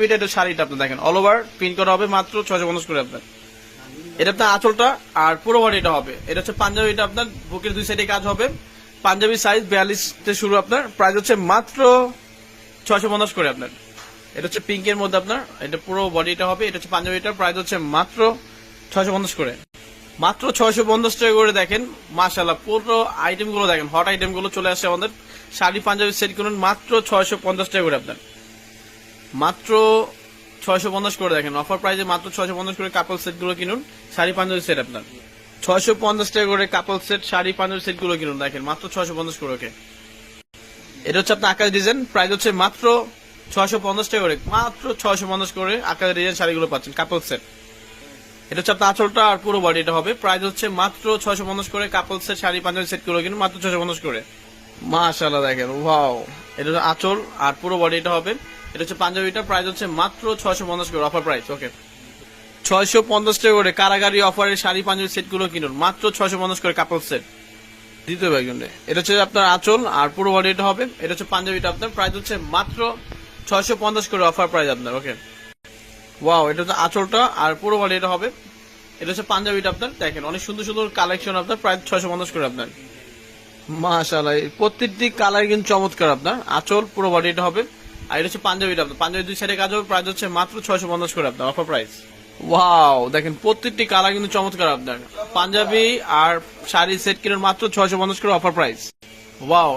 এটা শাড়িটা আপনি দেখেন অল ওভার প্রিন্ট করা হবে মাত্র 650 করে আপনার। এটা আপনার আঁচলটা আর পুরো বডিটা হবে। এটা হচ্ছে পাঞ্জাবিটা আপনার বুকের দুই সাইডে কাজ হবে। পাঞ্জাবি সাইজ 42 থেকে শুরু, আপনার প্রাইস হচ্ছে মাত্র 650 করে আপনার। এটা হচ্ছে পিঙ্কের মধ্যে আপনার, এটা পুরো বডিটা হবে। এটা হচ্ছে পাঞ্জাবিটার প্রাইস হচ্ছে মাত্র 650 করে, মাত্র 650 টাকা করে। দেখেন মাশাআল্লাহ পুরো আইটেম গুলো দেখেন, হট আইটেম গুলো চলে আসছে আমাদের। শাড়ি পাঞ্জাবি সেট করুন মাত্র 650 টাকা করে আপনার, মাত্র 650 করে। দেখেন অফার প্রাইসে মাত্র 650 করে কাপল সেট গুলো কিনুন, শাড়ি পাঞ্জাবি সেট আপনার 650 টাকা করে couple set sari Punjabi set গুলো কিনুন। দেখেন মাত্র 650 করে। ওকে, এটা হচ্ছে আপনার আকাশ ডিজাইন, প্রাইস হচ্ছে মাত্র 650 টাকা করে, মাত্র 650 করে আকাশ ডিজাইন শাড়িগুলো পাচ্ছেন কাপল সেট। এটা হচ্ছে আপনার আঁচলটা আর পুরো বডিটা হবে। প্রাইস হচ্ছে মাত্র 650 করে couple set sari Punjabi set গুলো কিনুন মাত্র 650 করে। মাশাআল্লাহ দেখেন ওয়াও, এটা হচ্ছে আঁচল আর পুরো বডিটা হবে। এটা হচ্ছে পাঞ্জাবিটা, প্রাইস হচ্ছে মাত্র 650 করে অফার প্রাইস। ওকে, 650 টাকা করে কারাগারি অফারের শাড়ি পাঞ্জাবি সেট গুলো কিনুন মাত্র 650 করে কাপল সেট। দ্বিতীয় ব্যাগজন্ডে এটা হচ্ছে আপনার আঁচল আর পুরো বডিটা হবে। এটা হচ্ছে পাঞ্জাবিটা আপনার, প্রাইস হচ্ছে মাত্র 650 করে অফার প্রাইস আপনার। ওকে, ওয়াও, এটা হচ্ছে আঁচলটা আর পুরো বডিটা হবে। এটা হচ্ছে পাঞ্জাবিটা আপনার, দেখেন অনেক সুন্দর সুন্দর কালেকশন আপনার, প্রাইস 650 করে আপনার। মাশাআল্লাহ প্রত্যেকটি কালার কিন্তু চমৎকার আপনার। আঁচল পুরো বডিটা হবে আর এটা হচ্ছে পাঞ্জাবিটা আপনার, পাঞ্জাবি দুই সাইডে কাজ হবে। প্রাইস হচ্ছে মাত্র 650 করে আপনার অফার প্রাইস। ওয়াও, দেখেন প্রত্যেকটি কালার কিন্তু চমৎকার আপনার। পাঞ্জাবি আর শাড়ি সেট কিনুন মাত্র 650 করে অফার প্রাইস। ওয়াও।